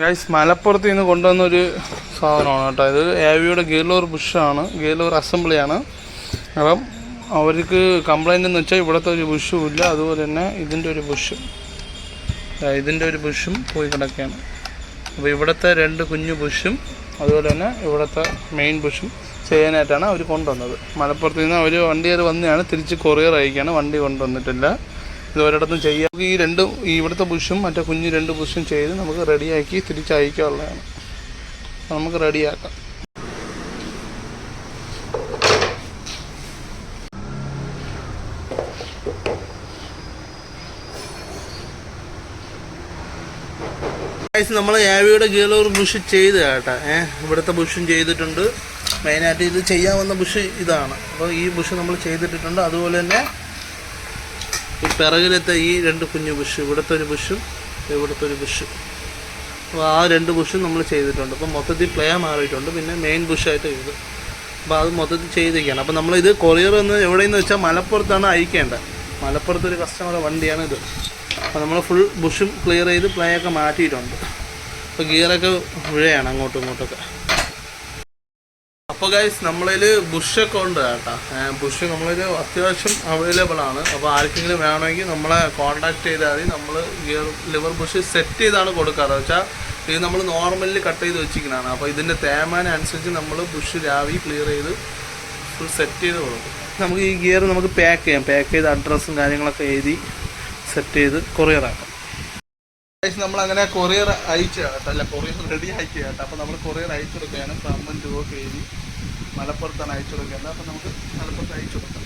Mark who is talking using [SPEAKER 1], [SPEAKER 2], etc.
[SPEAKER 1] Guys മലപ്പുറത്ത് നിന്ന് കൊണ്ടുവന്നൊരു സാധനമാണ് കേട്ടോ. ഇത് AVയുടെ ഗിയർ ബുഷാണ്, ഗിയർ അസംബ്ലിയാണ്. അപ്പം അവർക്ക് കംപ്ലൈൻ്റ് എന്ന് വെച്ചാൽ ഇവിടുത്തെ ഒരു ബുഷും ഇല്ല, അതുപോലെ തന്നെ ഇതിൻ്റെ ഒരു ബുഷും പോയി കിടക്കുകയാണ്. അപ്പോൾ ഇവിടുത്തെ 2 കുഞ്ഞു ബുഷും അതുപോലെ തന്നെ ഇവിടുത്തെ മെയിൻ ബുഷും ചെയ്യാനായിട്ടാണ് അവർ കൊണ്ടുവന്നത്. മലപ്പുറത്ത് നിന്ന് അവർ വണ്ടിയിൽ വന്നെയാണ്, തിരിച്ച് കൊറിയർ അയക്കുകയാണ്, വണ്ടി കൊണ്ടുവന്നിട്ടില്ല. ഇത് ഒരിടത്തും ചെയ്യാം. ഇവിടുത്തെ ബുഷും മറ്റേ കുഞ്ഞ് 2 ബുഷും ചെയ്ത് നമുക്ക് റെഡിയാക്കി തിരിച്ചയക്കാനുള്ളതാണ്. നമുക്ക് റെഡിയാക്കാം. നമ്മൾ AVയുടെ ഗിയർ ബുഷ് ചെയ്ത് കേട്ടോ. ഇവിടുത്തെ ബുഷും ചെയ്തിട്ടുണ്ട്. മെയിനായിട്ട് ഇത് ചെയ്യാവുന്ന ബുഷ് ഇതാണ്. അപ്പോൾ ഈ ബുഷ് നമ്മൾ ചെയ്തിട്ടിട്ടുണ്ട്. അതുപോലെ തന്നെ ഈ പിറകിലത്തെ ഈ 2 കുഞ്ഞു ബുഷ്, ഇവിടുത്തെ ഒരു ബുഷും ഇവിടുത്തെ ഒരു ബുഷ്, അപ്പോൾ ആ 2 ബുഷും നമ്മൾ ചെയ്തിട്ടുണ്ട്. അപ്പോൾ മൊത്തത്തിൽ പ്ലേ മാറിയിട്ടുണ്ട്. പിന്നെ മെയിൻ ബുഷായിട്ട് ഇത്, അപ്പോൾ അത് മൊത്തത്തിൽ ചെയ്തിരിക്കുകയാണ്. അപ്പോൾ നമ്മളിത് കൊറിയർ എവിടെയെന്ന് വെച്ചാൽ മലപ്പുറത്താണ് അയക്കേണ്ടത്. മലപ്പുറത്തൊരു കസ്റ്റമറുടെ വണ്ടിയാണ് ഇത്. അപ്പോൾ നമ്മൾ ഫുൾ ബുഷും ക്ലിയർ ചെയ്ത് പ്ലേ ഒക്കെ മാറ്റിയിട്ടുണ്ട്. അപ്പോൾ ഗിയറൊക്കെ വീഴയാണ് അങ്ങോട്ടും ഇങ്ങോട്ടൊക്കെ. അപ്പോൾ ഗൈസ് നമ്മളിൽ ബുഷൊക്കെ ഉണ്ട് കേട്ടോ. ബുഷ് നമ്മളിൽ അത്യാവശ്യം അവൈലബിൾ ആണ്. അപ്പോൾ ആർക്കെങ്കിലും വേണമെങ്കിൽ നമ്മളെ കോൺടാക്ട് ചെയ്താൽ മതി. നമ്മൾ ലിവർ ബുഷ് സെറ്റ് ചെയ്താണ് കൊടുക്കാറ്. വെച്ചാൽ ഇത് നമ്മൾ നോർമലി കട്ട് ചെയ്ത് വെച്ചിരിക്കുന്നതാണ്. അപ്പോൾ ഇതിൻ്റെ തേമാനം അനുസരിച്ച് നമ്മൾ ബുഷ് രാവി ക്ലിയർ ചെയ്ത് ഫുൾ സെറ്റ് ചെയ്ത് കൊടുക്കും. നമുക്ക് ഈ ഗിയർ നമുക്ക് പാക്ക് ചെയ്ത് അഡ്രസ്സും കാര്യങ്ങളൊക്കെ എഴുതി സെറ്റ് ചെയ്ത് കൊറിയറാക്കാം. നമ്മളങ്ങനെ കൊറിയർ അയച്ചു കേട്ടോ, അല്ല കൊറിയർ റെഡി അയക്കുക കേട്ടോ. അപ്പോൾ നമ്മൾ കൊറിയർ അയച്ചു കൊടുക്കുകയാണ്. 10 രൂപ എഴുതി മലപ്പുറത്താണ് അയച്ചു കൊടുക്കേണ്ടത്. അപ്പോൾ നമുക്ക് മലപ്പുറത്ത് അയച്ചു കൊടുക്കാം.